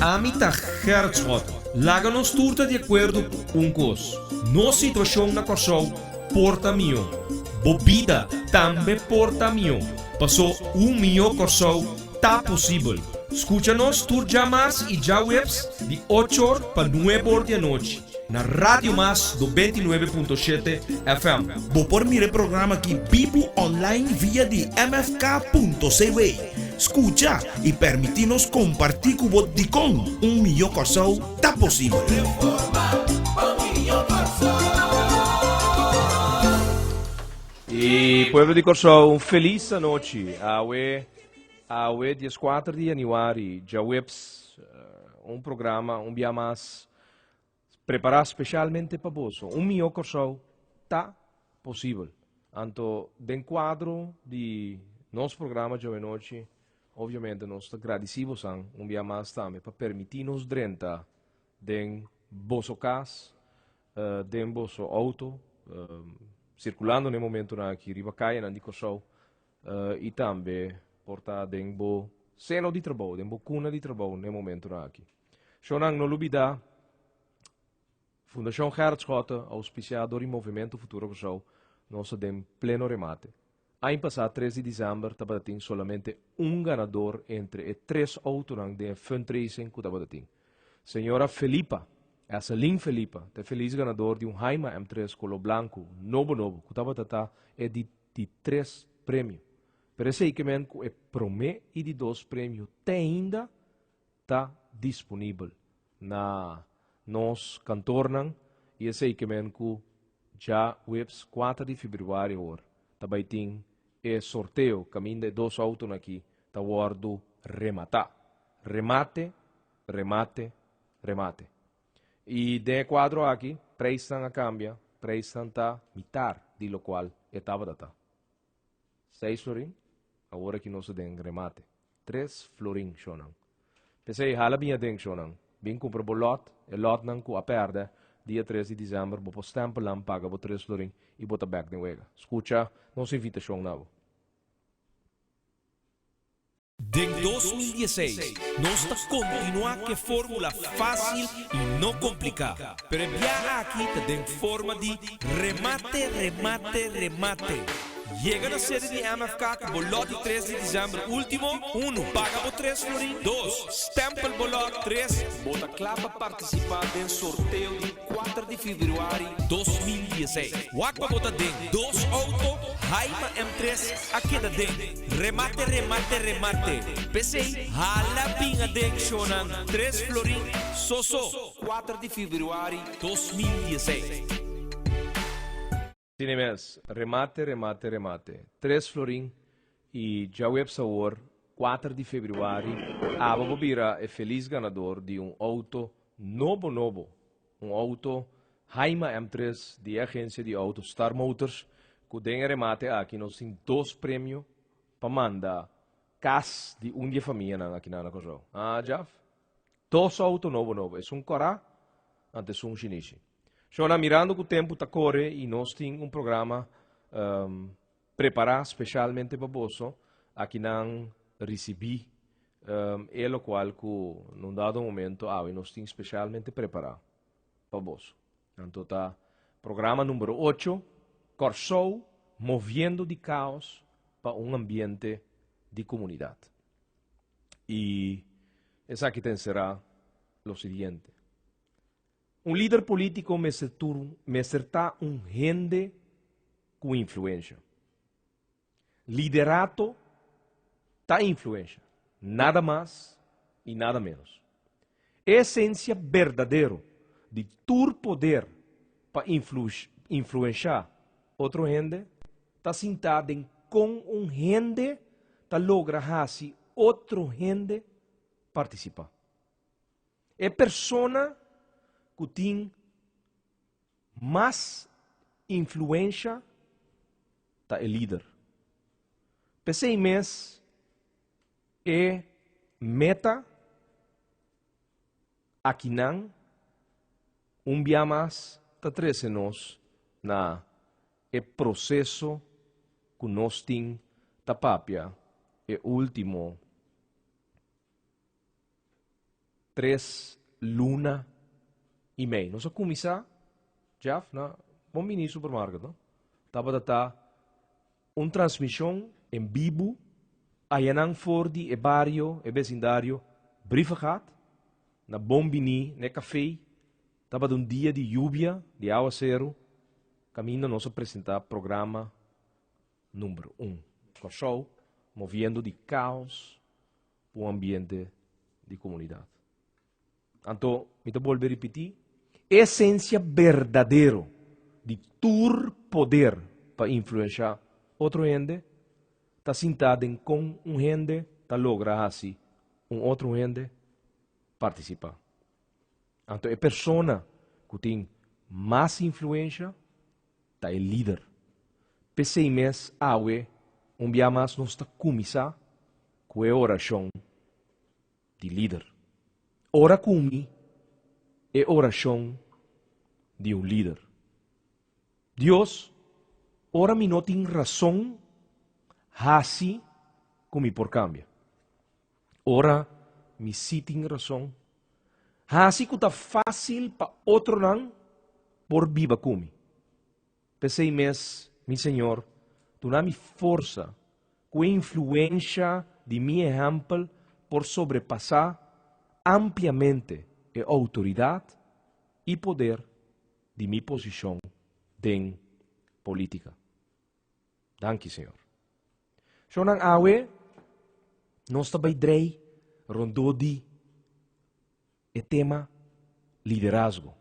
Amita Gertschot, láganos turta de acordo com cos. No situação na Corsou, porta mio. Bobida também porta mio. Passou mio Corsou, tá possível. Escucha-nos tur jamas e já webs de 8 horas para 9 horas da noite. Na Rádio Mas do 29.7 FM. Vou por mire programa aqui vivo online via de mfk.cv. Escucha e permitir-nos compartir com o Vodicom. Milhão Corsou tá possível. E povo de Corsou, feliz noite. Awe 14 de januário, já webs programa, dia mais preparado especialmente para você. Milhão Corsou tá possível. Então, dentro do quadro de nosso programa de hoje noite, obviamente, nós estamos agradecidos a dia mais também para permitir-nos dentro de vosso casa, de vosso auto, circulando no momento aqui, riba caia na Corsou, e também portar dentro seno de trabalho, dentro cuna de trabalho no momento aqui. Shonang no lubida, Fundação Gertschot, auspiciador e Movimento Futuro Corsou, nós temos pleno remate. Ano passado, 13 de dezembro, estava somente ganador entre 3 autores de fundraising que estava tendo. Senhora Felipa, essa Lin Felipa, é feliz ganador de Haima M3 Colo Blanco, novo, que estava de 3 prêmios. Pero esse equipamento que é promete e de 2 prêmios ainda está disponível na nos cantornan e esse equipamento já webs 4 de fevereiro também tem sorteio caminho de 2 autos aqui tá guardo remate e de quadro aqui preço a cambia preço a mitar de lo qual estava data 6 florin agora que nós temos remate 3 florin shonan pensei hala bem dentro shonan bem compra o lot não que a perde dia 13 de dezembro vou stampa lá paga vou 3 florin e bota back de wega escuta nossa invitação novo. Em 2016, nós está continuar com fórmula fácil e não complicada. Pero enviar aqui tem forma de remate. Llega na série de MFK com bolote 3 de dezembro último, 1, paga por 3 florin, 2, stampa o bolote 3, bota clava participar do sorteio de 4 de fevereiro 2016. Wakpa bota den 2 auto, Haima M3, aqui da den, remate. PC, hala pinga den shonan, 3 florin, soso, 4 de fevereiro 2016. Cinemas, remate. 3 florin e já web sabor 4 de fevereiro. A Bobira é feliz ganador de auto novo. Auto Haima M3 de agência de auto Star Motors. Que tem remate aqui nós temos 2 prêmios para mandar casa de dia família aqui na Corsou. Já? 2 auto novo. É corá, antes chinês. Shona, mirando que o tempo está corre e nós temos programa preparado especialmente para você, aqui não recebi é o qual que num dado momento nós temos especialmente preparado para você. Então tá programa número 8, Corsou, movendo de caos para ambiente de comunidade. E essa aqui será o seguinte. Líder político me acerta gente com influência. Liderato tá influência. Nada mais e nada menos. Essência verdadeira de tur poder para influenciar outro gente está sentado em com gente tá logra hasi outro gente participar. É persona que tem mais influência tá líder. Pensei mês é meta aqui não dia mais tá treze nós na processo que nós tem tá papia é último 3 e meia. Nós começar, Jeff, na bom mini supermercado, não? Tava data transmissão em vivo, ayanang for di barrio, vecindário, briefegat, na bombini, ne café, tava dia de lluvia, de aguacero, caminho nós apresentar programa número 1. Com show, movendo de caos para o ambiente de comunidade. Então, me vou volver a repetir, essência verdadeira de tur poder para influenciar outro gente, está sentado com gente, está logra assim, outro gente participar. Então, a pessoa que tem mais influência, está é líder. Pensei mês, dia mais nós está começar com a oração de líder. Ora comigo é oração de líder. Deus, ora me não tem razão, assim como por cambia. Ora me sim tem razão, assim que está fácil para outro não por viva comigo. Pensei mês, meu Senhor, tu dá-me força, com a influência de meu exemplo por sobrepassar ampliamente a autoridade e poder de minha posição em política. Danke, Senhor. So nang awe, nós também drei rondodi o tema liderazgo.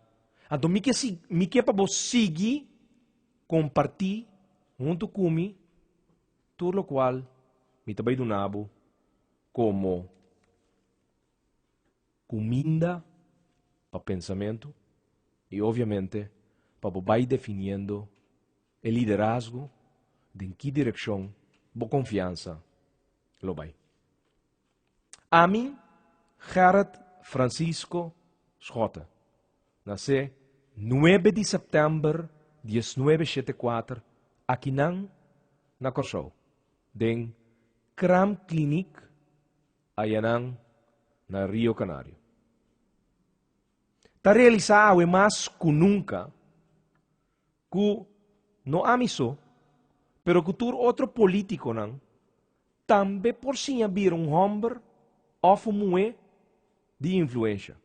Então, me que para você seguir, compartilhar, junto comigo, tudo o qual me também donavo como comida para pensamento e, obviamente, para vai definindo o liderazgo de em que direção boa confiança lo vai. A mim, Gerard Francisco Schota, nasce 9 de setembro de 1974, aqui na Corsou, den Cram Clinic, ayanang na Rio Canário. Ta realizado mais que nunca, que não amiso, pero que tur outro político não, também por si abrir homem ou mulher de influência,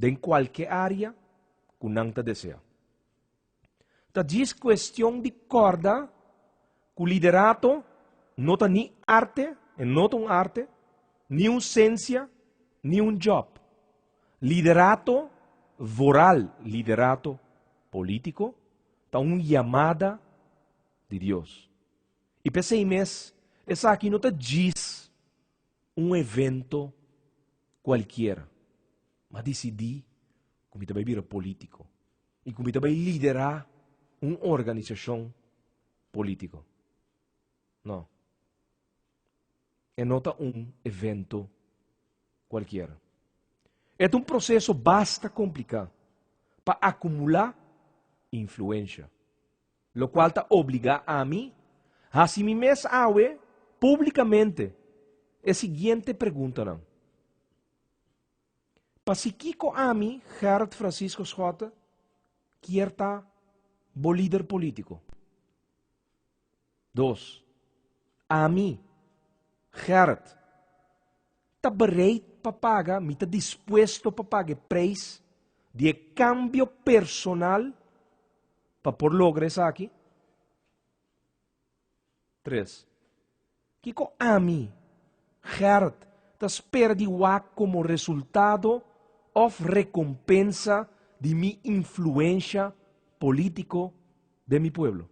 em qualquer área que não te deseja. Ta diz questão de corda, que o liderato não tem nem arte, nem ciência, nem job. Liderato moral, liderato político, está uma chamada de Deus. E pensei mesmo, essa aqui não te diz evento qualquer, mas decidi como também vira político e como também liderar uma organização política. Não. É nota evento qualquer. É processo bastante complicado para acumular influência, o qual está obriga a mim a si mesmo publicamente a seguinte pergunta não. Para si Kiko a mim, Gerard Francisco Schota, quer estar bom líder político. 2. A mim, Gerard, está bereid para pagar, está disposto para pagar preço de cambio personal para por lograr isso aqui. 3. Kiko a mim, Gerard, está espera de como resultado ou recompensa de minha influência político de meu pueblo.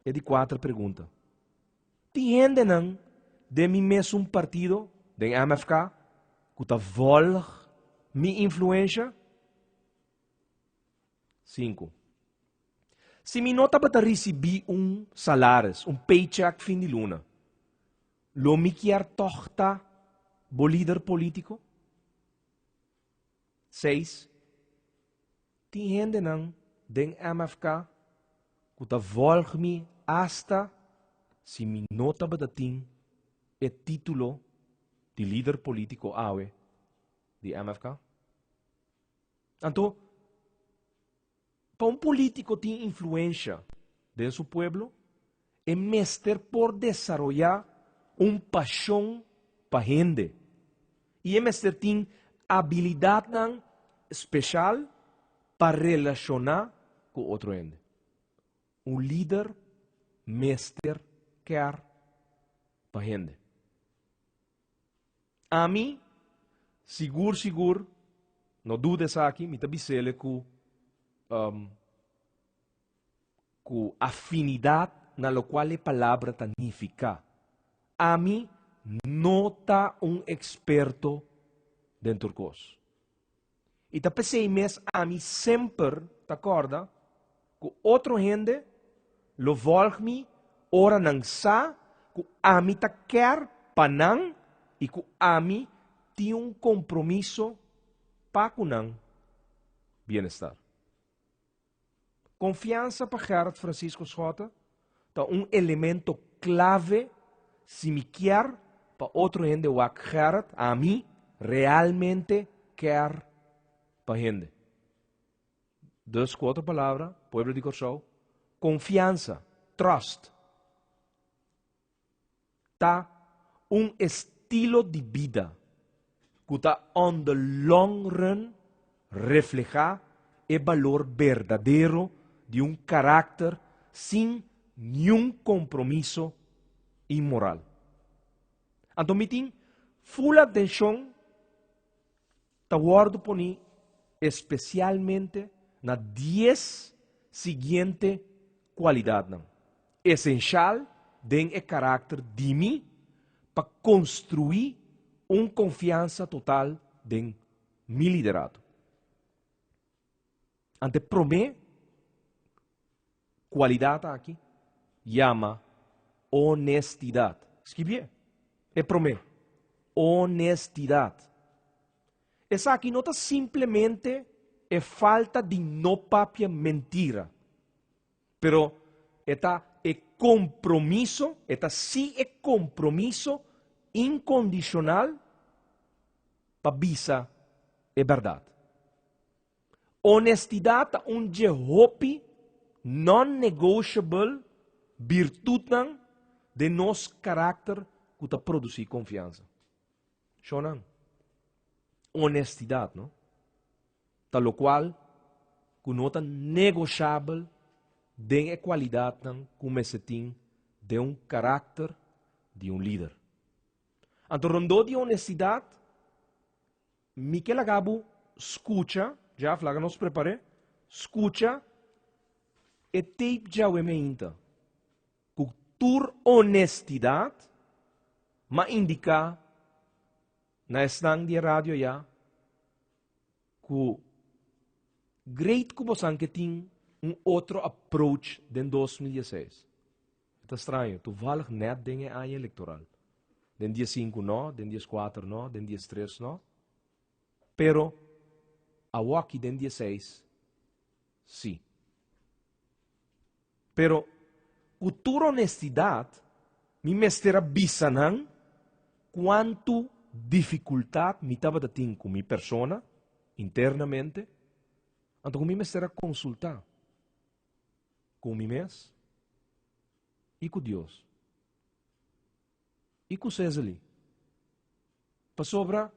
É de 4 perguntas. Tem não de mim mesmo partido, de MFK, que está volg minha influência? 5. Se me nota para receber salário, paycheck fim de luna, lo me quer torta bo líder político? 6. Tem gente não den MFK que ta volg me hasta se me nota para tin e título de líder político awe de MFK. Então, para um político ter influência em seu pueblo, é mestre por desenvolver paixão para gente. E é mestre tem habilidade especial para relacionar com outro gente. Um líder, mestre, quer para gente. A mim, seguro, não dudes aqui, me tabicele com afinidade na qual a palavra significa. A mim, não está experto dentro do curso. E tá pensei mesmo, a mim sempre, tá acorda, que outro gente, lo volg-me, ora não sa, que a mim tá quer panang, e que a mim tem compromisso para com bem-estar. Confiança para Gerard Francisco Schota é elemento clave se me quer para outro gente o Gerard a mim realmente quer para gente. 4 palavras, pueblo de Corsou, confiança, trust. Tá estilo de vida que está on the long run refleja o valor verdadeiro de carácter sem nenhum compromisso imoral. Então, me tem full atenção, te guardo por mim, especialmente na 10 seguinte qualidades. Essencial den o carácter de mim para construir confiança total em meu liderado. Ante promete qualidade aqui, chama honestidade. Escreve, é promete honestidade. Essa aqui não está simplesmente é falta de não papia mentira, pero está é compromisso, está sim é compromisso incondicional para bisa é verdade. Honestidade é jehopi non-negotiable virtude de nosso carácter que está produzir confiança. Shonan. Honestidade, não? Tal qual que não é negociável de a qualidade como se tem de carácter de líder. Então, rondou de honestidade, Miquel Agabo escuta, já flaga nos prepare, escuta e tape já o emeinta. Cultura honestidade, mas indica na estang de rádio já que great que você tem outro approach em 2016. É estranho, tu valg net dingen aan je eleitoral. Den dia 5 não, den dia 4 não, den dia 3 não. Pero, awaki den dia 6, sim. Pero, cultura honestidade, me mestera bisanan quanto dificuldade me estava tendo com minha persona, internamente, então me mestera consultar com mim mesmo e com Deus. E com César. Para sobra,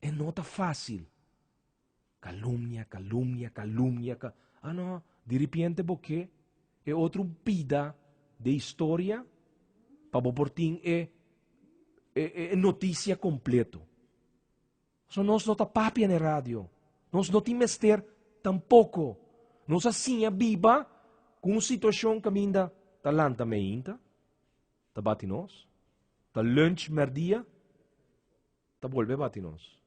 é nota fácil. Calúnia. Ah, não, de repente, porque é outro pida de história para boportim é notícia completo. So, nós não tá papia na rádio. Nós não temos ter tampouco. Nós assim a biba com situação que ainda tá lanta meinta, tá bate nós, tá lunch merdia, tá volve bate nós.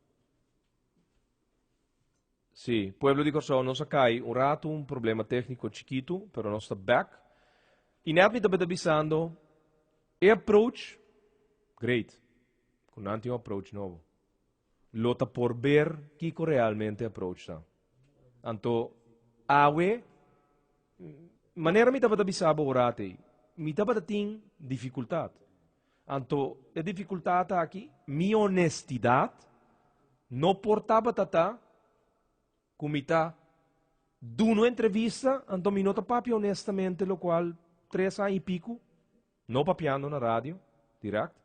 Sim, pueblo de Corsão nós cai rato problema técnico chiquito, pero nós tá back. E net me tá avisando, approach, great, com approach novo. Lota por ver que realmente approach tá. Anto, awe, maneira me estava avisando orate, me estava tendo dificuldade. Anto, a dificuldade aqui, minha honestidade, não portava tata, comita, uma entrevista, então minuto papi honestamente, lo qual 3 anos e pico, não papiando na rádio, direto,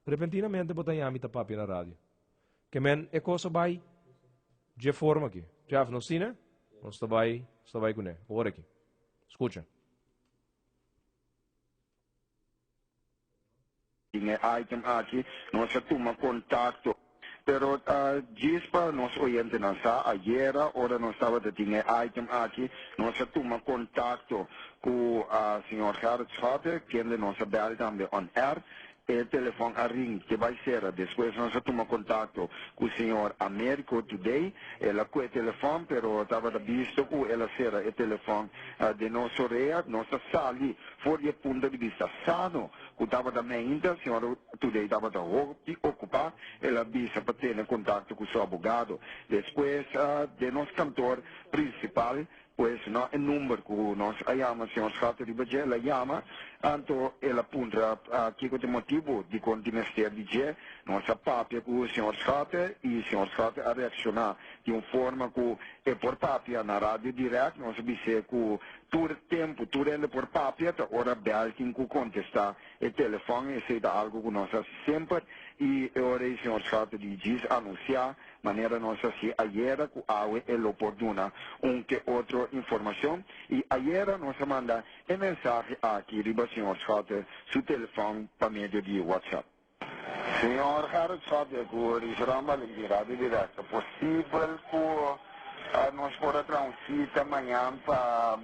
repentinamente botamos a papi na rádio. Que men, é coisa vai, de forma aqui. Já não sim, né? Não está vai com ele. Agora aqui. Escuta. Tinha item aqui, nós toma contato. Pero diz para nós oyentes ayer hora nós estava tinha item aqui, nós toma contato com o senhor Gerrit Schotter, que ele nos bel também on air. O telefone a ring que vai ser, depois nós toma contato com o senhor Américo Today, ela com o telefone, pero estava visto que ela será o telefone de nosso rei, nossa sala, por o ponto de vista sano, que estava também ainda, o senhor Today estava ocupado, ela visa para ter contato com o seu advogado. Depois, de nosso cantor principal, pues no el número que nos llama señor Schatter de la llama anto el apunta que el motivo de continuar DJ nos papia que el señor Schatter y el señor Schatter a reaccionar de una forma que por papia na radio direct nos dice que todo el tiempo todo el por papia ahora bel quien que contesta el teléfono y se da algo que nos hace siempre y ahora el señor Schatter dice anunciar maneira nossa se ayer que é oportuna que outra informação e ayer nós manda mensagem aqui riba senhor Schotter seu telefone para meio de WhatsApp. Senhor Gerrit Schotter, que o Israel rádio direta possível que nós podemos transita amanhã para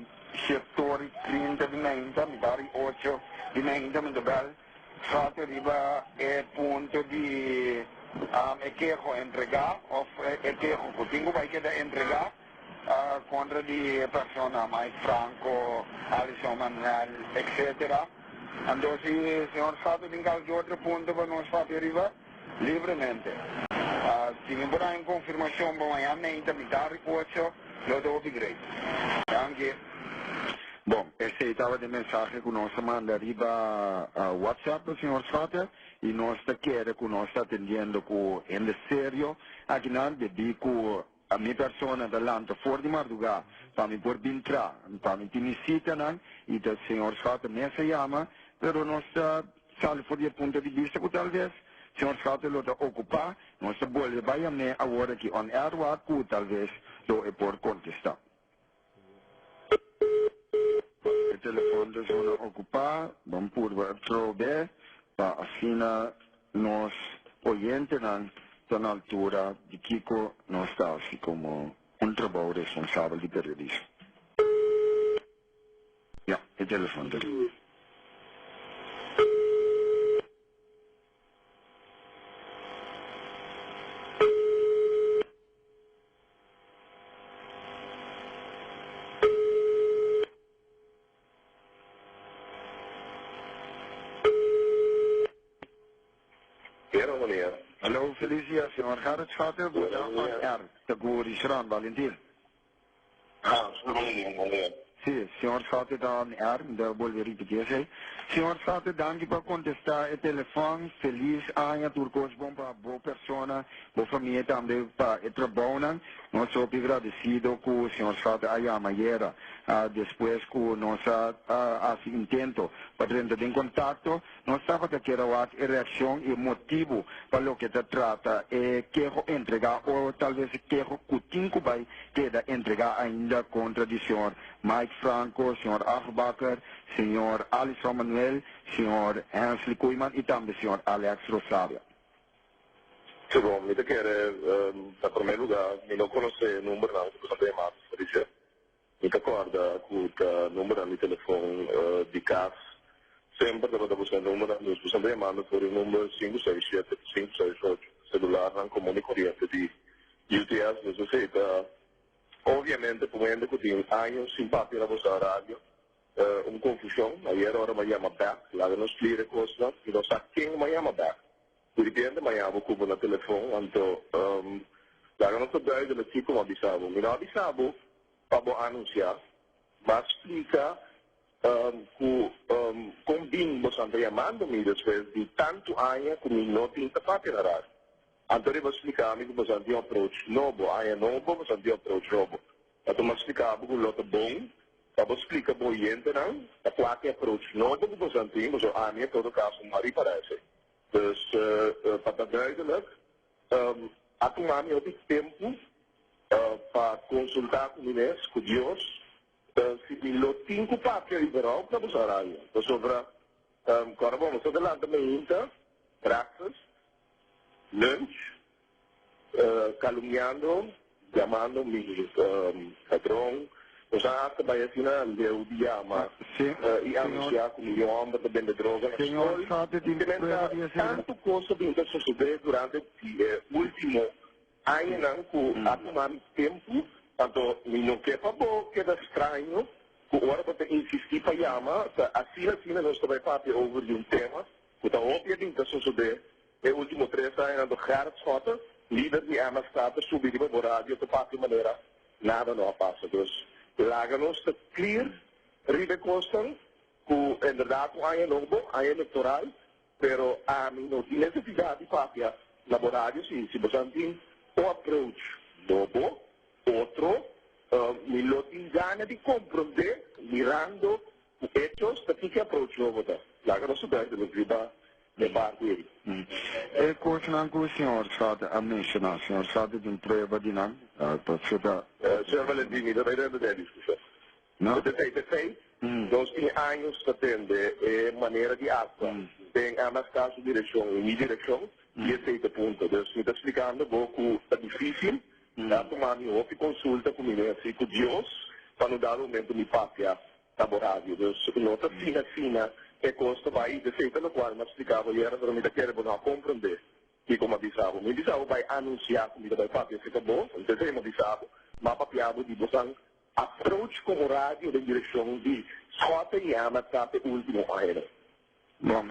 setor 30 de manhã, me dá 8 de manhã, me dá Schotter riba é ponto de quero entregar, ou quero que vai querer entregar contra de pessoa mais Franco, Alisson Manuel, etc. Então, se o senhor sabe de outro ponto para nós fazer livremente. Se me dá uma confirmação para amanhã, me dá recurso, eu dou o great. Bom, esse estava de mensagem que nós manda riba WhatsApp do senhor Schotter e nós queremos que nós atendendo com em sério aqui não de que a minha pessoa da lanta fora de madrugada para me por entrar, para me tinha não e o senhor Schotter me chama, pero nós sabe por ponto de vista que talvez o senhor Schotter lo está ocupado, nós bolhe vai a me agora que on air que talvez lo é por contestar. O telefone da zona ocupada, vamos por trobe, para afinar nós oyentes estão na altura de Kiko, nós está assim como trabalho responsável de periodismo. Já, o telefone dele. Hallo, feliz dia, senhor Gerrit Schotter, Seguro Israel, Valentim. Sim, senhor Schotter está on air, da vou repetir isso. Senhor Schotter, danke por contestar o telefone, feliz ano, turcos bom para boa pessoa, boa família também para o trabalho. Nós somos agradecidos com o senhor Schotter a amanhã, depois que nós intento para entrar em contato, nós estamos aqui a reação e motivo para o que se trata, quero entregar ou talvez quero que o tempo vai querer entregar ainda contra o senhor Mike Franco, senhor Achbacher, senhor Alisson Manuel, senhor Hensley Koeman e também senhor Alex Rosario. Bom, me quero, em primeiro lugar, me não conhecer o número não, que eu também mato, por isso. Me acorda com o número de telefone de casa, sempre que eu estou buscando o número, nós também manda por o número 567-568, celular não comum e corrente de UTS, nós aceita. Obviamente, por meio que tem anos simpático na vossa rádio, uma confusão, aí era hora de chamar back, lá nos explica coisas, e nós sabemos quem vai chamar back. Por exemplo, amanhã vou cobrar no telefone, então, lá não estou dando aqui como avisado. Me não avisado para anunciar, mas explica que combina você chamando-me depois de tanto anos que não tem tapete na rádio. Então, eu vou explicar que você tem um approach novo, aí é novo, você tem um approach novo. Então, eu explicar que o é bom, eu vou explicar para o cliente, a qualquer approach novo que você tem, mas a minha, em todo caso, não me parece. Então, para duidelijk, a tomar meu tempo para consultar com eles, com Deus, se me tem que papel liberal para você aí. Então, sobre, agora vamos adelante, breakfast, lunch, caluniando, chamando meu patrão, os atos vai assinar o dia, mas e anunciar com o homem para vender droga. Senhor, sabe de tanto coisa que sucedeu durante o último ano, que a tomar tempo, tanto não quer para bom, que é estranho, que agora para insistir para chamar, assim nós também falamos over de tema, que está óbvio que sucedeu. E último 3 anos do Gerrit Schotten, líder de MFK, subir para o rádio de qualquer maneira, nada não passa. Dus, lagen-nos te clear, recostam, que inderdaad um ano novo, ano eleitoral, pero a mim não tem necessidade de fazer na rádio, se você tem um approach novo, outro, me não tem ganas de compreender, mirando os hechos, que approach novo está. Lagen-nos te duiden, no griba, debate. E question com o senhor sabe a mencionar, o senhor sabe de prova de não, para chegar. Senhor Valentini, da beira da discussão. Não? De feito, nós temos anos para atender a maneira de atuar. Tem a mais caso direção e minha direção, e é feito ponto. Então, me está explicando que é difícil, tomar minha outra consulta com assim, com Deus, para não dar o momento de papia laborável. Então, nota fina, é custo vai de feito no qual me explicava e era para mim querer não compreender que como avisava me avisava vai anunciar que vai papel fica bom então me avisava mas papiado de você approach como rádio de direção de Schotten e Amatape último ano. Bom,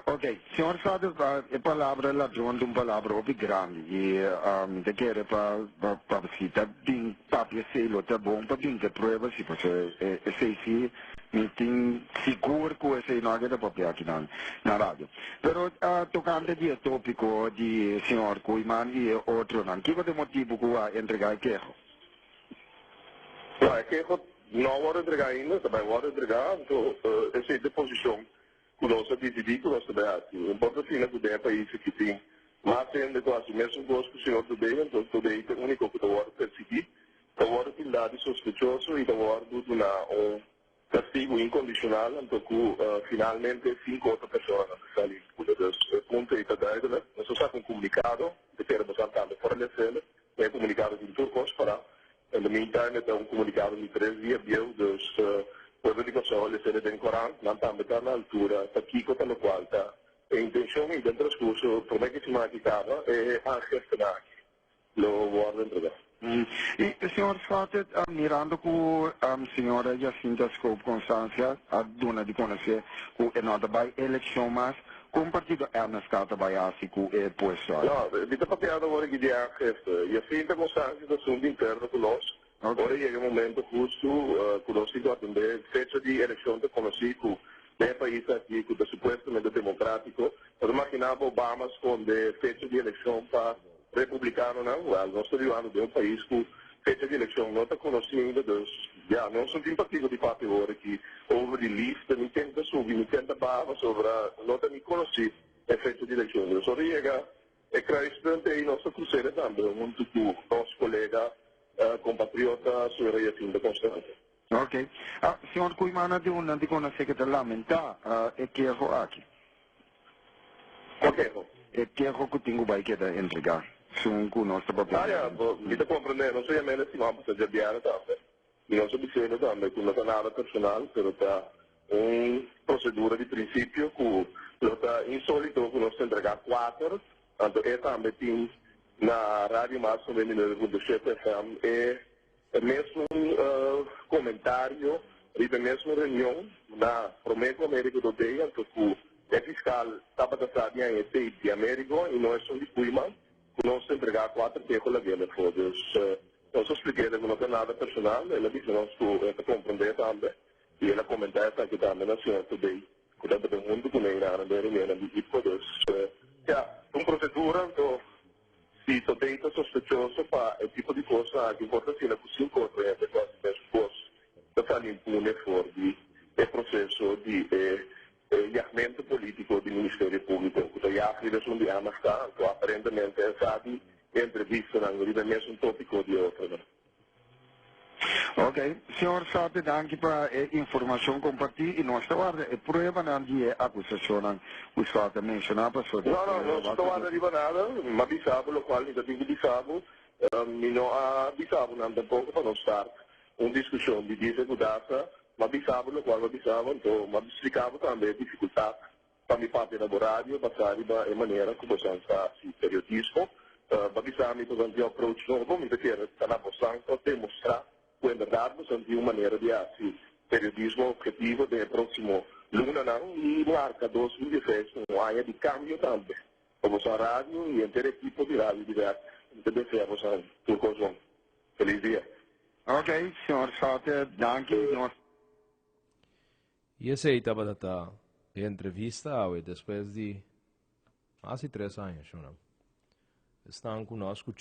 ok. Senhor sabe a palavra lá de uma palavra bem grande e de querer para citar bem papel selo tá bom para bem que prova se você se me tem seguro que esse não é da papel aqui na rádio. Pero tocando de tópico de senhor Koiman e outro não, que é o motivo que vai entregar queijo? É queijo não vai entregar ainda, também vai entregar, então essa é a posição que nós decidimos que nós também aqui. Um pouco assim, na ideia país que tem mas ainda quase mesmo gosto que o senhor também, então também é o único que eu vou perseguir, eu vou utilizar sospechoso e eu vou dar castigo incondicional, então finalmente 5 outras pessoas estão ali. O ponto é que nós só com comunicado, de que era bastante fornecer, é comunicado de turcos para, no meantime, é comunicado de 3 dias, dus quando digo só, ele será bem corante, não está na altura, está aqui com o qual está. A intenção é, dentro do discurso, como é que se maquitava, é a gestionar o ordem de E o senhor Schotten, mirando com a senhora Jacinta Scope Constância, a dona de conhecer que é nada vai eleição, mas como partido é na escata vai assim com o posto? Não, dita papiada agora que dia é Jacinta Constância do assunto interno conosco. Agora chega o momento justo conosco de atender fecha de eleição de conhecido do país aqui, que é supostamente democrático. Eu imaginava Obama esconder fecha de eleição para republicano não, nós estamos falando de país que fecha de eleição não está conhecendo, já não sou de partido de parte agora que houve de lista, me tenta subir, me tenta barra sobre não está me conhecer a fecha de eleição. Eu só chega, é claro, estudante aí nossa cruzeira também, muito com nosso colega compatriota, senhora Jacinta Constância. Ok. Senhor Koimana, de uma de conhecer que lamentar é que erro aqui. Ok. É que erro que tenho vai que entregar. São com nosso papel. Me está compreendendo, não sei a menos se vamos fazer diário também. E não sou bicheiro também, que não está nada personal, mas está uma procedura de princípio que está insólito que nós entregar 4, então é também tem na rádio mais ou menos do chefe FM é mesmo comentário e da mesma reunião na Promeco América do dia, então que é fiscal estava tratado em ET de América e nós somos de Cuiman, que nós entregar 4 queixos lá dentro. Nós expliquei que não tem nada personal, ela disse que nós compreender também e ela comentar que também na senhora também, que está todo mundo que nem na reunião de tipo, já, uma procedura, então se tu deita sospechoso para o tipo de coisa que importa assim, que se encontra entre quase 10 coisas, está impune fora do processo de liamento político do Ministério Público, que já a criação de AMASCA, que aparentemente é sabe, entrevista, não é mesmo um tópico de outro. Ok, senhor Sate, danke para a informação compartilhada e nós estamos a prova de acusação que o Sate mencionou para sua não estou a arribar nada, mas avisava, o qual ainda tenho avisado, não avisava nada tampouco para não estar uma discussão de desigualdade, mas avisava, o qual avisava, então, mas explicava também a dificuldade para me parte na rádio, passar a maneira como você está assim, periodismo, avisava-me durante o approach novo, me queria estar na posição para demonstrar que, na verdade, você tem uma maneira de assim, periodismo objetivo do próximo luna não, e marca 2016 um ano de câmbio também. Como a rádio e entre equipo de rádio direto, também fizemos por conjunto. Feliz dia. Ok, senhor Sate, danke. E esse aí estava a entrevista depois de quase 3 anos. Não? Estão conosco,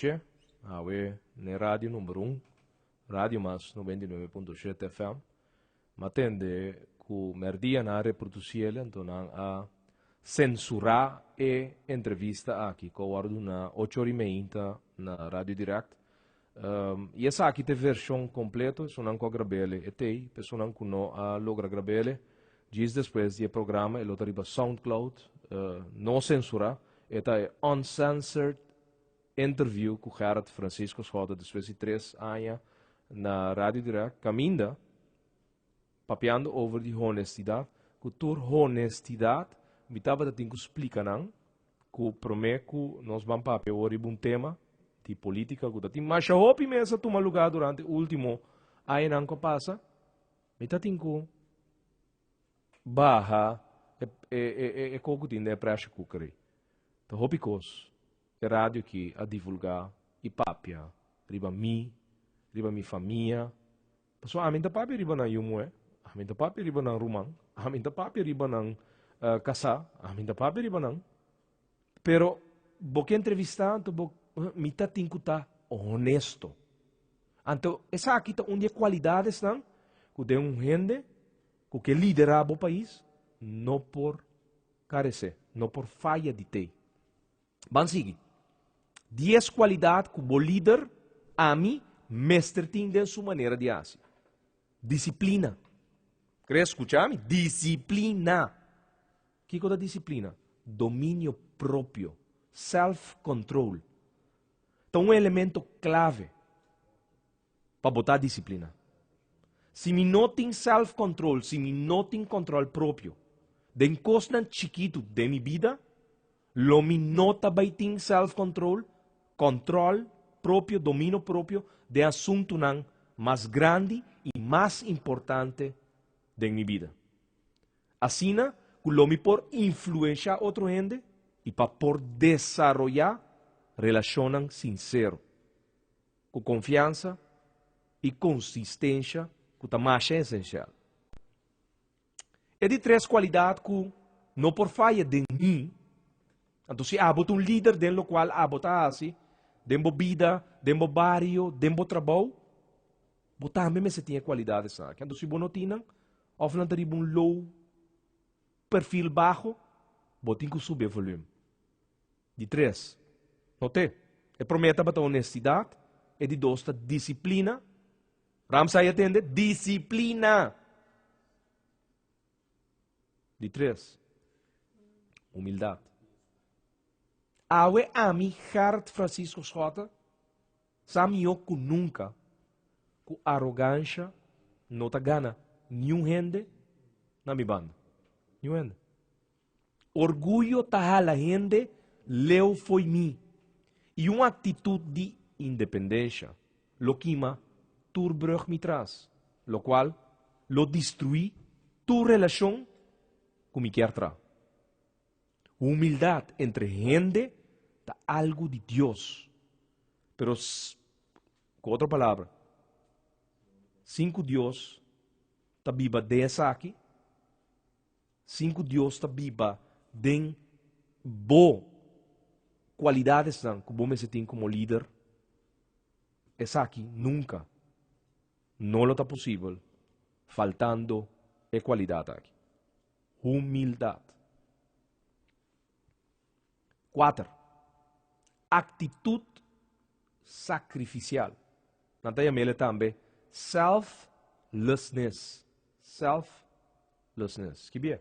na rádio número 1, Rádio Mas 99.7 FM, matende que merdia na reproduzir, então a censurar a entrevista aqui, que eu na 8h30 na Rádio Direct. E essa aqui tem versão completa, se não gravele, e tem, pessoal que não logra gravele, diz depois do programa, ele está SoundCloud, não censura, é uncensored interview com o Gerard Francisco Schota, depois de 3 anos na Rádio Direct, caminha, papiando over de honestidade, que tur honestidade, me estava a explicar, que prometo que nós vamos papiar um tema, de política, mas a hopi mesa toma lugar durante o último ano que passa, me está que barra e coco de pressure cookery. Então, hopi cos, é rádio aqui a divulgar e papia, riba minha família, pessoal, a minha papia riba na yumo, a minha papia riba na rumang, a minha papia riba na casa, a minha papia riba na, pero, boque entrevistando, me está que estar honesto. Então, essa aqui é uma qualidades que tem gente que lidera o país, não por carecer, não por falha de ter. Vamos seguir. 10 qualidades que o líder, a mim, mestre tem de sua maneira de agir. Disciplina. Quer escutar-me? Disciplina. O que é a disciplina? Domínio próprio. Self-control. Então, um elemento clave para botar disciplina. Se me não tem self-control, se me não tem controle próprio, de coisa chiquito de minha vida, lo me não também tem self-control, controle próprio, domínio próprio de assunto mais grande e mais importante de minha vida. Assim, que lo me por influenciar outro gente e para por desenvolver relacionam sincero, com confiança e consistência, que é mais essencial. É de 3 qualidades que não por falha de mim, então se há um líder dentro do qual há assim, dentro da vida, dentro do barrio, dentro do trabalho, botar mesmo se tinha qualidades. Então se não tinha, ou não teria um low perfil baixo, botem que subir o volume. De 3. Note, é prometa para a honestidade, é de 2, disciplina. Ramsay atende, disciplina. De 3, humildade. Awe ami Gerard Francisco Schota, samio que nunca, com arrogância, não te gana nenhum gente na minha banda. Nenhum gente. Orgulho tá a gente, leu foi mim. E uma atitude de independência, lo que Turbrug me traz, lo qual lo destrui tu relação com me quer tra. Humildade entre gente é algo de Deus. Pero, com outra palavra, 5 Deus está viva dessa aqui, 5 Deus está viva de boa qualidades que você tem como líder, essa aqui nunca, não está possível, faltando a qualidade aqui. Humildade. 4. Atitude sacrificial. Nanta yamele também selflessness. Selflessness. Que bem?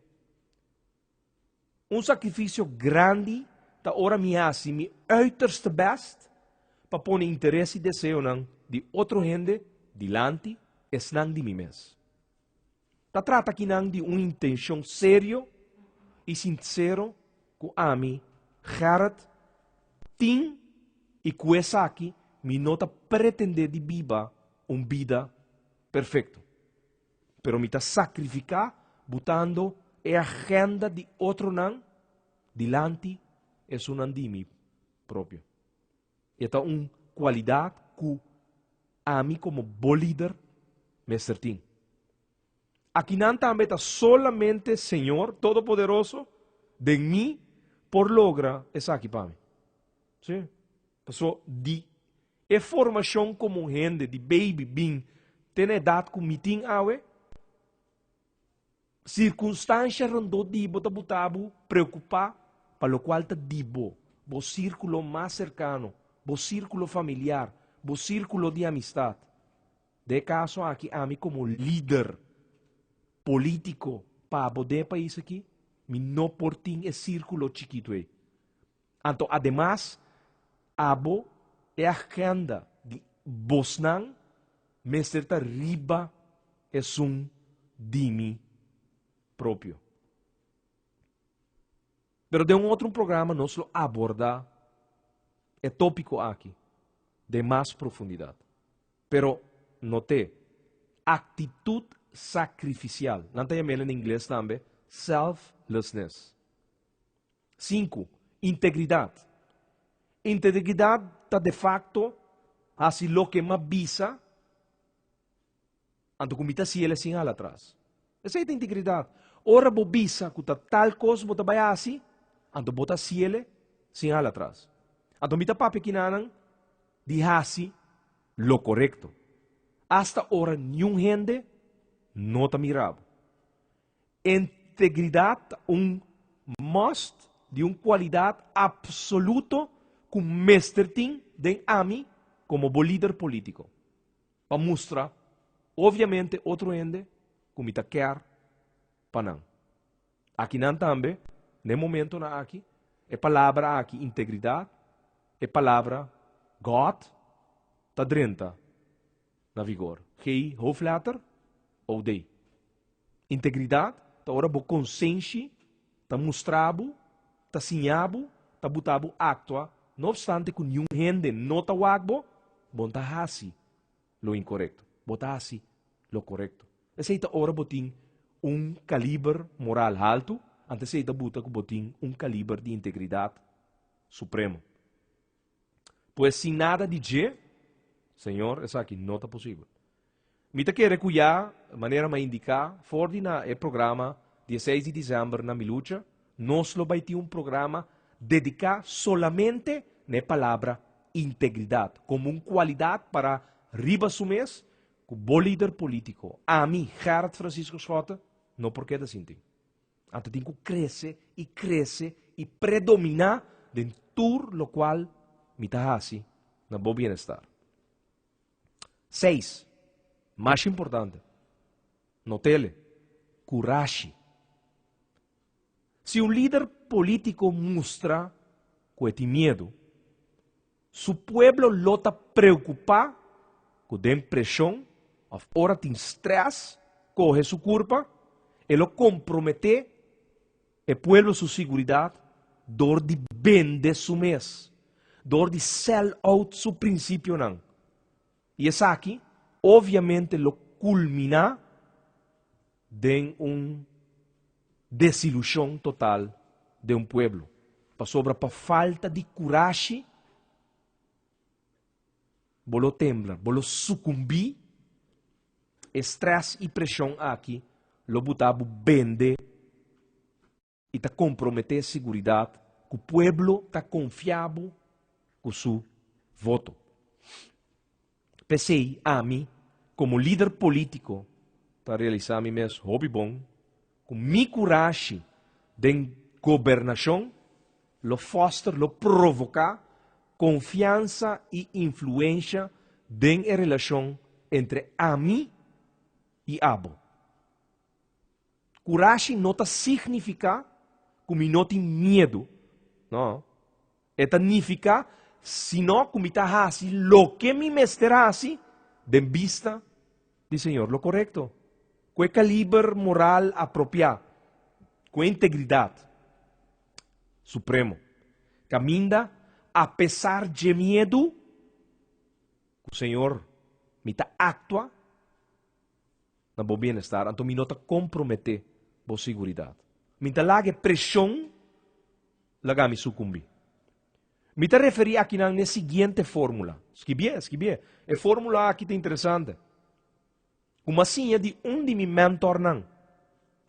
Sacrifício grande, da hora me hace mi uiterste best, para pôr interesse e desejo de outra gente dilante, es não de mim mesmo. Ta trata aqui de uma intenção séria e sincero com a mim, Gerard, tem e com essa aqui, me nota pretender de viver uma vida perfeita. Pero me está sacrificar, botando a agenda de outro não, dilante, é um de mim próprio. Esta é uma qualidade que a mim como bom líder me certinho. Aqui não também está solamente Senhor Todo-Poderoso de mim por logra essa aqui para mim. Sim? Então, a formação como gente de baby bem tem idade com meeting awe, circunstância randou de botar preocupar, para o qual está dibo, o círculo mais cercano, o círculo familiar, o círculo de amistade. De caso aqui, a mim como líder político para poder país aqui, me não portim esse círculo chiquito aí. Então, además, abo é a agenda de Bosnan, me certa riba é de mim próprio. Pero de outro programa, nós aborda é tópico aqui, de mais profundidade. Pero, note, atitude sacrificial. Não tem em inglês também, selflessness. 5. Integridade. Integridade está de facto, assim lo que me avisa, anto comita si ele sin ala atrás. Essa é a integridade. Ora bo bisa, que tal coisa bota vai assim, anto bota si ele sin ala atrás. Anto mita papi kinanan, di hasi lo correcto. Hasta ora nenhum gente não está mirado. Integridade must de uma qualidade absoluta que o mestre tem de mim como bom líder político. Para mostrar, obviamente, outro gente que me quer para não. Aqui não também, no momento na aqui, é palavra aqui integridade, é palavra God, está dentro na vigor. Hei, hoofletter, ou dei. Integridade, está ora bo consciência, está mostrado, está sinhado, está botado actua, não obstante que nenhum gente não está wagbo, bom está hasi lo incorreto, bota hasi lo correto. Essa está ora botin calibre moral alto, antes está bota que botin calibre de integridade supremo. Pois sem nada de G, Senhor, essa aqui não está possível. Me te quero cuidar, de maneira mais indicar, fora do programa 16 de dezembro na Milucha, nós vamos ter programa dedicado solamente na palavra integridade, como uma qualidade para riba mês, com o bom líder político. A mim, Gerard Francisco Schota, não porque da assim. Então tem que crescer e predominar dentro do qual me está assim, na bom bem-estar. 6. Mais importante, notele, coragem. Se um líder político mostra com esse medo, seu povo lota preocupar com a pressão, a hora tem estresse, corre sua culpa, ele compromete o povo sua segurança, dor de vender seu mês, dor de sell out seu princípio não. E essa aqui, obviamente, lo culmina em uma desilusão total de um povo. Para falta de coragem, bolo tembla, bolo sucumbir, estresse e pressão aqui, lo botava vender e te comprometer a segurança que o pueblo está confiável com seu voto. Pensei a mim, como líder político, para realizar meu hobby bom, com minha coragem de governação, lo foster, lo provocar confiança e influência em relação entre a mim e abo. Coragem não significa que me não tem medo, não. Eta significa sino que me está assim, lo que me mesterá assim, de vista do Senhor, lo correto. Com calibre moral apropriado, com integridade supremo. Caminha, apesar de medo, o Senhor me está atua na bom bem-estar, então me não está comprometer com segurança. Me está lá pressão, lá me sucumbi. Me está referi aqui na seguinte fórmula. Esquibie. É fórmula aqui tá interessante. Uma assim é de de meu mentor não.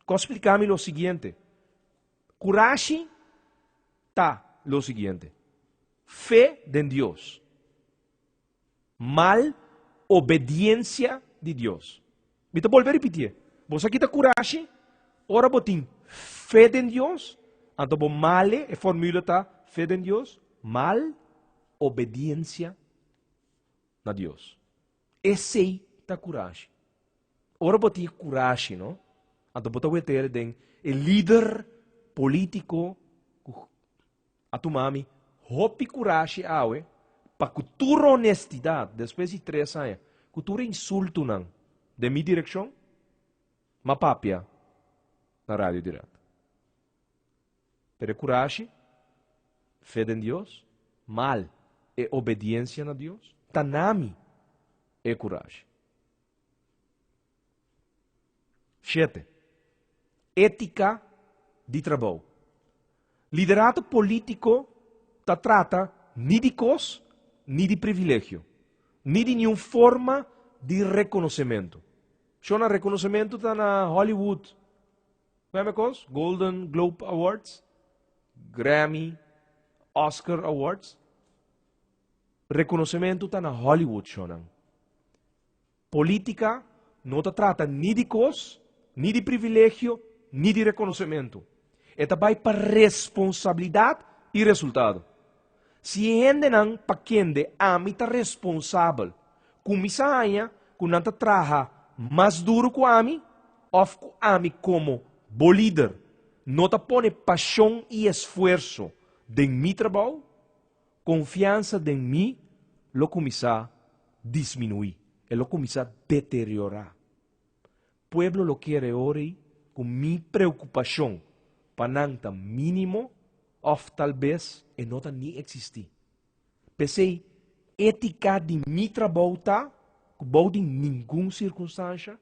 Vou explicar-me o seguinte. Coragem tá o seguinte. Fé em Deus. Mal obediência de Deus. Me está volver a repetir. Você aqui tá coragem, ora botim fé em Deus, então bom male, a fórmula tá fé em Deus, mal obediência a Deus. Esse aí tá coragem. Ora botim coragem, não? Então bota o ter den o líder político a tu mami, hopi coragem awe, para que tua honestidade, depois de 3 anos, que tu insulto não, de minha direção, ma papia na rádio direto. Pero coragem, fé em Deus, mal e obediência a Deus, tanami é coragem. 7. Ética de trabalho. Liderato político ta trata ni de cos, ni de privilégio, ni de nenhuma forma de reconhecimento. Shona reconhecimento está na Hollywood. Sabe cos? Golden Globe Awards, Grammy, Oscar Awards. Reconhecimento está na Hollywood, shona. Política não ta trata ni de cos, ni de privilégio, ni de reconhecimento. Esta vai para responsabilidade e resultado. Se ainda não para quem a mim está responsável, com misaia, com não trabalha mais duro com a mim, ou com a mim como bom líder, não te põe paixão e esforço de meu trabalho, confiança em mim, lo começa a diminuir, e lo começa a deteriorar. Pueblo lo quer hoje com minha preocupação, para não mínimo, ou talvez e não nem existir. Pensei, ética de meu trabalho tá, que pode em nenhuma circunstância,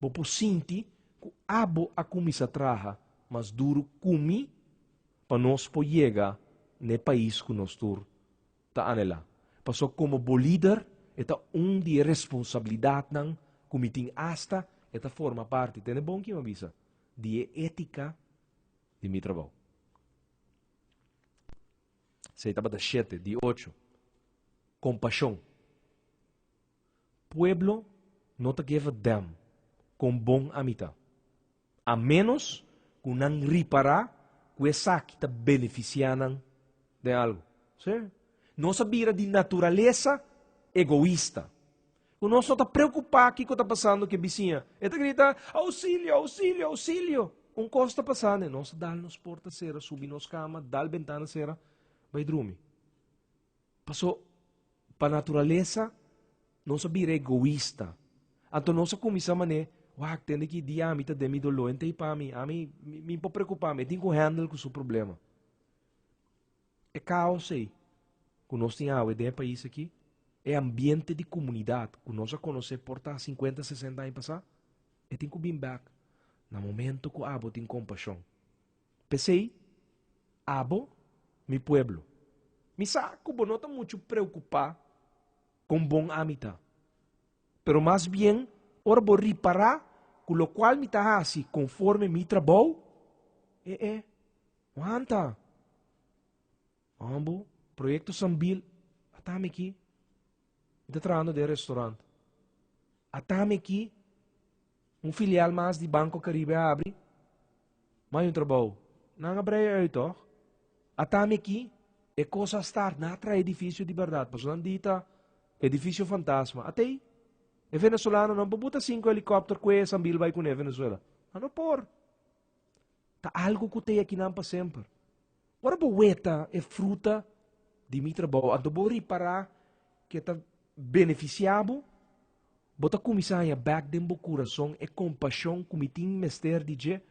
vou por sentir que abo a começar a trabalhar mais duro comigo, para nós poder chegar no país que nós está anelando. Passou como bom líder, é de responsabilidade não, como tem hasta, é forma parte, tem bom que me avisa, de ética de meu trabalho. Se estava de 7, de 8. Compaixão. Pueblo não te give them com bom amita. A menos que não reparar que essa que está beneficiando de algo. Certo? Não sabia de natureza egoísta. Não está preocupado com o que está passando com a vizinha. Ele grita, auxílio, auxílio, auxílio. Coisa está passando. Nós dá nos portas cera, subir nos cama, dá ventana cera. Vai dormir. Passou para a natureza, não sabia egoísta. Então, nós começamos a dizer, tem que dia me de mi dolor, então para mim, me pode preocupar, me tenho que handle com o seu problema. É caos aí. Que nós temos de país aqui, é ambiente de comunidade, que nós conhecemos por 50, 60 anos passar, e tem que vir back. No momento que abo tem compaixão. Pensei, abo, mi pueblo. Mi saco, não está muito preocupado com bom amita. Pero mais bem, ora vou reparar com o qual me está assim, conforme mi trabalho, aguanta. Ambo, proyecto Sambil, atame aqui. Está trabalhando de restaurante. Atame aqui, filial mais de Banco Caribe abre. Mas trabalho. Não abre aí, toch? Atame aqui, é coisa estar na edifício de verdade. Mas não dita, edifício fantasma. Até aí. É venezuelano, não pode 5 helicópteros com essa Sambil vai com a Venezuela. Não por. Tá algo que tem aqui não para sempre. Ora, boeta é fruta de meu trabalho. Então, vou reparar que está beneficiado. Bota começar a back de meu coração e compaixão que me tem mester de je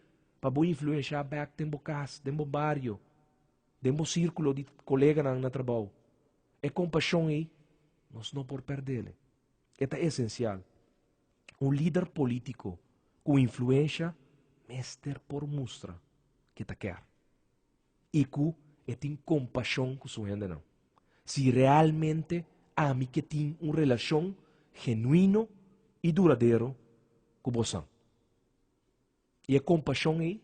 para vou influenciar back de meu casa, de meu barrio, de meu círculo de colega na trabalho. É compaixão aí, nós não por perder. É essencial. Um líder político com influência, mester por mostra que te quer. E que tem compaixão com sua gente não. Se realmente a mim que tem uma relação genuíno e duradouro com você. E a compaixão aí,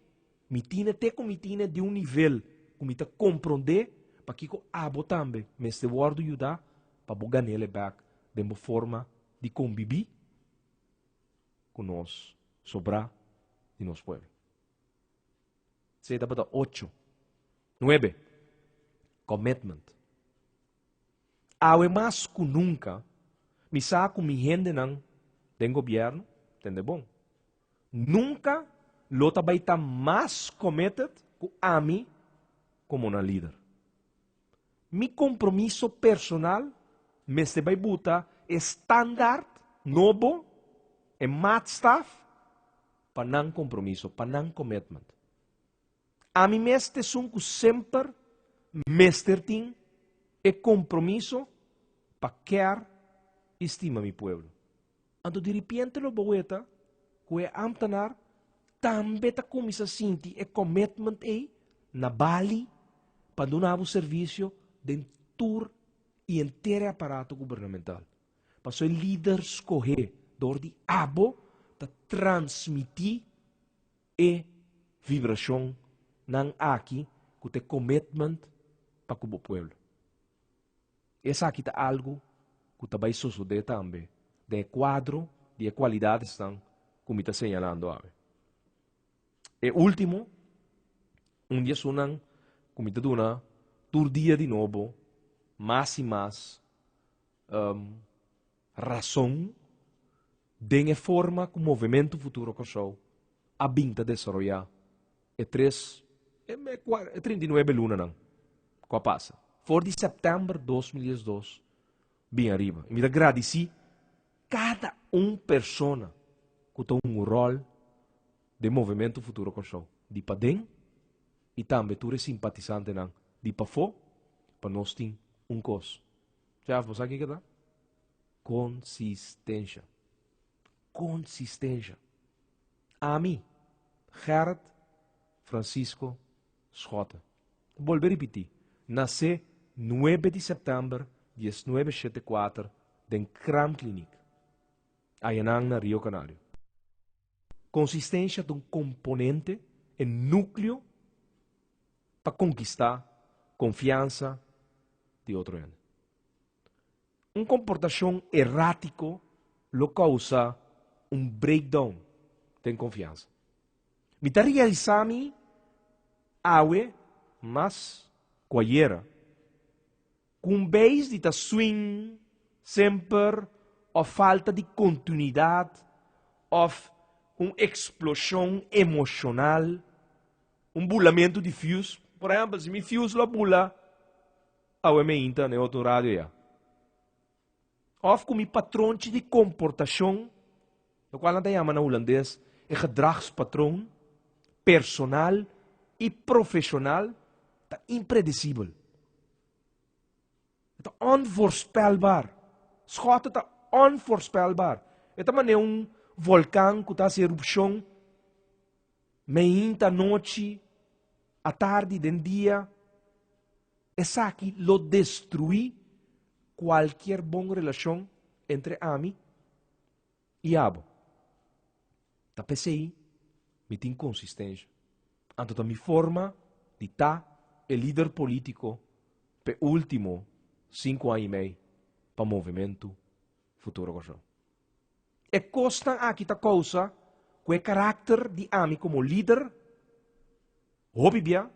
me tem até como me tem de um nível que me compreender para que eu também me este word ajudar para eu ganhar ele back de uma forma de conviver com nós, sobrar de nosso povo. Se dá para 8. 9. Commitment. Awe mais que nunca, me saco mi gente não tem governo, tem bom. Nunca lota vai estar mais committed com a mim como uma líder. Mi compromisso personal me se vai botar standard novo e maatstaf para não compromisso, para não commitment. A mim meste são que sempre mester tem e compromisso para quer estima mi pueblo. Ando de repente lo boeta, que é amtanar, também tá começa a sentir e commitment aí na Bali para dar o serviço de todo e inteiro aparato governamental. Para o líder escolher door de abo de transmitir e vibração nang aqui que te commitment para o pueblo. Essa aqui é algo que também sucede também. De quadro de qualidade estão, como está señalando agora. E último, dia sunan, como está dando, todo dia de novo, mais e mais, razão, de forma que o movimento futuro que sou, a binta desenvolver, e 39 luna não, que passa. 4 de setembro de 2012, bem arriba. E me agradeci cada persona que tem rol de movimento futuro com show. De padem e também tu simpatizante não. De pafo, para nós ter coisa. Já você aqui que tá? Consistência. Consistência. A mim, Gerard Francisco Schota. Vou repetir. Nasce 9 de setembro de 1974 em Cram Clinic, Ayanang na Rio Canário. Consistência de componente e núcleo para conquistar confiança de outro ano. Comportação errático lo causa breakdown de confiança. Me está realizando awe, mas qualquer com base de swing sempre ou falta de continuidade ou uma explosão emocional, bulamento de fios. Por exemplo, se me fios la bula, eu me inta no outro rádio. Ou com mi patrão de comportação, o qual nós chamamos na holandês, é gedragspatroon, personal e profissional, tá imprevisível. Het is onvoorspelbaar. Schot het onvoorspelbaar. Het is vulcão que está em erupção. Meia noite, à tarde, de dia. Essa aqui lo destrui qualquer boa relação entre Ami e Abo. Da PCI, me tem consistência. Então, a minha forma de estar é líder político Pe último 5 anos e meio para o movimento Futuro Corsão. E costa aqui a causa que o caráter de Ami como líder, obvia,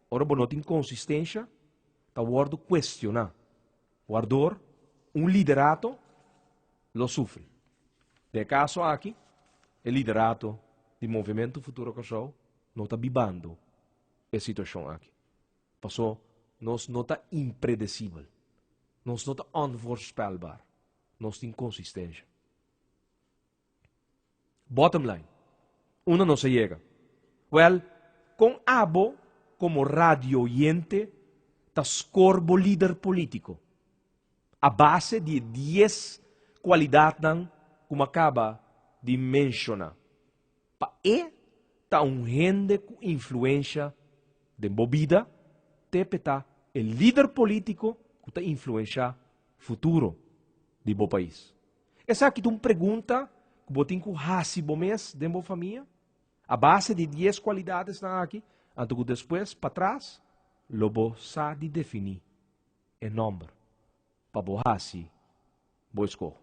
ora bonota inconsistência, está guardo questionar. Guardor, liderato, lo sofre. De caso aqui, o liderato do movimento Futuro Corsão não está bibando a situação aqui. Passou, nós não está impredecível. Nós não está onvoorspelbaar. Nós tem inconsistência. Bottom line. Una não se chega. Well, com Abo como radio oyente, está escorbo líder político. A base de 10 qualidades como acaba de mencionar. Pa está gente com influência de bobida, tepeta o líder político que está influenciar futuro de bo país. Essa aqui é uma pergunta que botem com hasi bo mês de boa família. A base de 10 qualidades na aqui, antes que depois para trás, lobo sabe definir o nome para bo hasi bo escorro.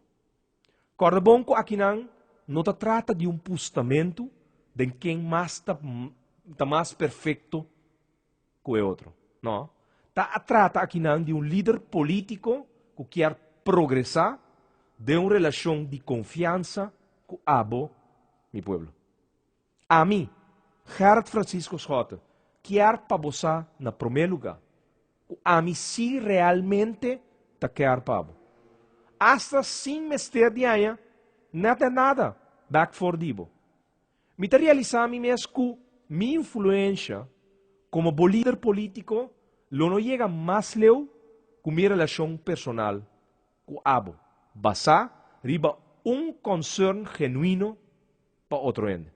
Corda bom que aqui não se trata de um postamento de quem mais está mais perfeito que o outro. Não. Trata aqui de um líder político que quer progressar de uma relação de confiança com abo, meu povo. A mim, Gerard Francisco Schott, quer para você na primeiro lugar. A mim, se realmente te quer para abo. Hasta sem mestre de aia, nada, back for dibo. Me realizar a mim mesmo que minha influência como líder político não chega mais leu com minha relação personal com abo. Basar riba concern genuíno para outro ende.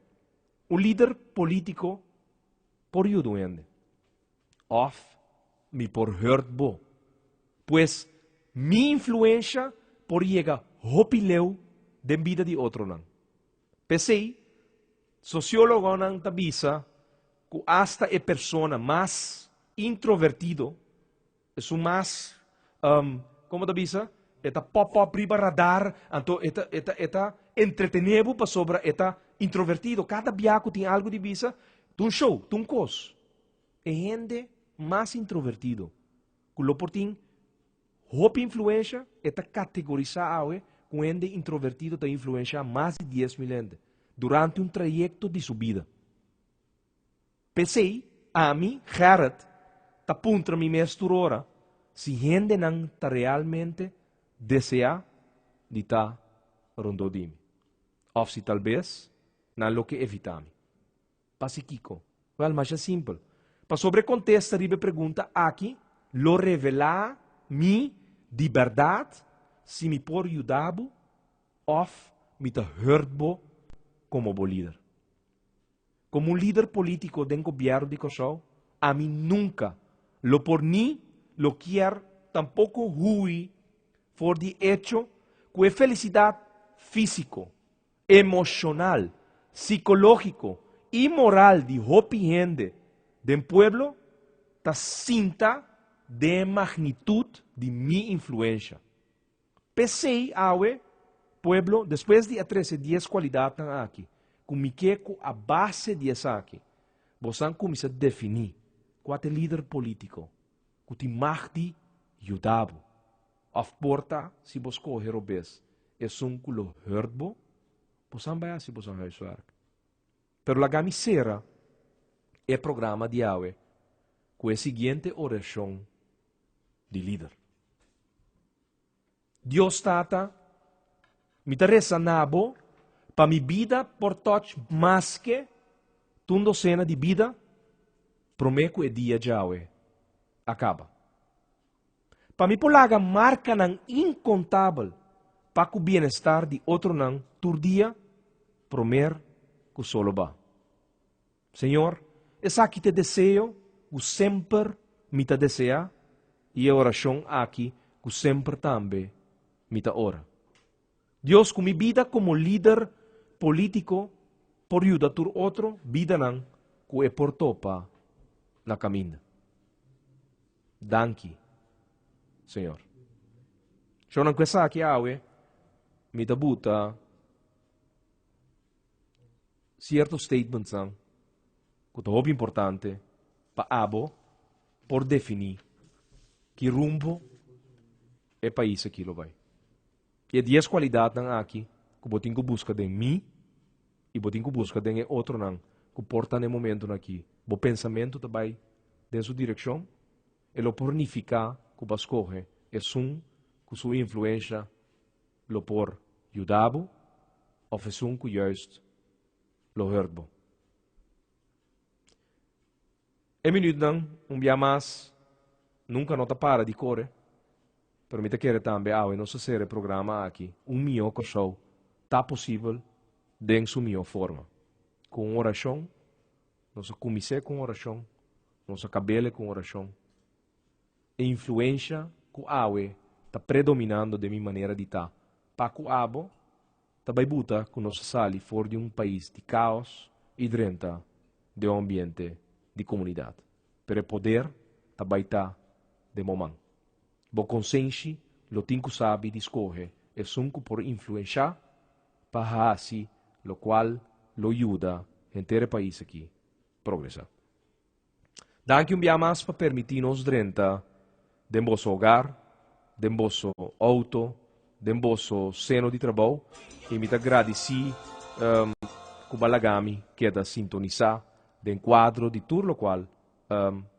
Líder político por yudo ende. Of me por hurt bo. Pues mi influência por chega hopileu de vida de outro não. Pensei, sociólogo não tabisa que hasta a persona mais introvertido, é o mais, como tabisa, eta pop-up riba radar, então eta entretenebo para sobre eta introvertido. Cada biaco tem algo de visa, um show, um cos. É gente mais introvertido, que lo portin hop influência, eta categorizar com gente introvertido ta influência mais de 10 mil gente durante um trajeto de subida. Pensei, a mim, Gerard, ta puntra mi mesturora, se gente não ta realmente deseja de estar rondo de mim. Ou se talvez não lo que evitami. Pasiquico. Well, mas é simples. Para sobre contesta ribe pergunta aqui, lo revelar mi de verdade, se me por ajudabo, ou me te hurtbo como líder. Como líder político del gobierno de Kosovo, a mí nunca lo por ni lo quiero tampoco hui por de hecho que felicidad físico, emocional, psicológico y moral de hopi gente del pueblo ta cinta de magnitud de mi influencia. Pensei awe pueblo después de 10 qualidades aqui, com a base de essa aqui, você começa a definir qual é o líder político que te magdi ajudabo. Of porta, se você correr o bes, é um que lo hurtbo, você vai se você vai suar. Pero a gamisera é programa de awe com a seguinte oração de líder. Deus tata, me interessa nabo, para minha vida por todos mais que tundo cena de vida, prometo é dia jawe acaba. Para mim polaga marca não incontável para o bem-estar de outro não tur dia, promer que solo ba. Senhor, essa aqui te desejo, o sempre me te deseja, e a oração aqui, que sempre também me te ora. Deus, com minha vida como líder político, por ajudar tur outro, vida não, que é por topa na caminho. Danke senhor. Yo não questa aqui awe, me da buta certos statements que é importante para abo por definir que rumbo é país aqui lo vai. E 10 qualidades aqui que botin que busca de mim e botin que busca de outro não que porta no momento aqui. O pensamento também de sua direção e lo pornificar que você escolhe é com sua influência lo por ajudar ou faz que juist lo hurt. É minuto não, dia mais, nunca nota para de correr. Pero me quero também, nosso ser programa aqui, melhor show, tá possível, dentro sua melhor forma. Com oração, nossa comissão com oração, nossa cabelo com oração. A influência que a está predominando de minha maneira de estar. Para que a também buta que nossa sali fora de país de caos e drenta de ambiente de comunidade. Pero poder também está de momento. Bo consciência, lo tinco sabe de escorrer, é sunco por influenciar, para assim, lo qual lo ajuda a inteiro país aqui progressar. Danke dia mais para permitir-nos drenta de vosso hogar, de vosso auto, de vosso seno de trabalho, e me agradeci com o balagami que é da sintonizar de quadro de tudo lo qual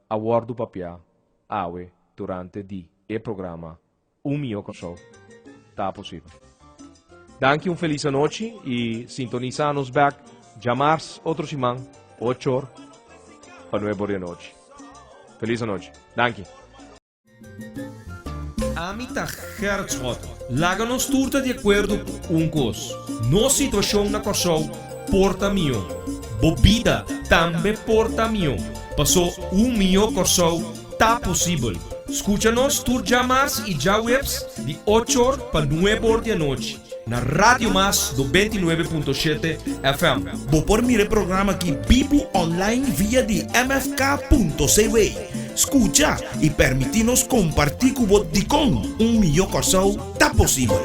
aguardo papel awe durante o programa melhor show tá possível. Danke feliz noite e sintonizar-nos back jamars outro semana 8 horas para 9 horas da noite. Feliz noite. Danke. Amita Herzog, láganos turta de acordo com coisa. Nossa situação na Corsol porta mio. Bobida também porta mio. Passou melhor Corsol tá possível. Escucha-nos tur jamars e já webs de 8 horas para 9 horas da noite. Na Rádio Mas do 29.7 FM. Vou por mire programa que vivo online via de mfk.cw. Escucha e permitir-nos compartir com o melhor show tá possível.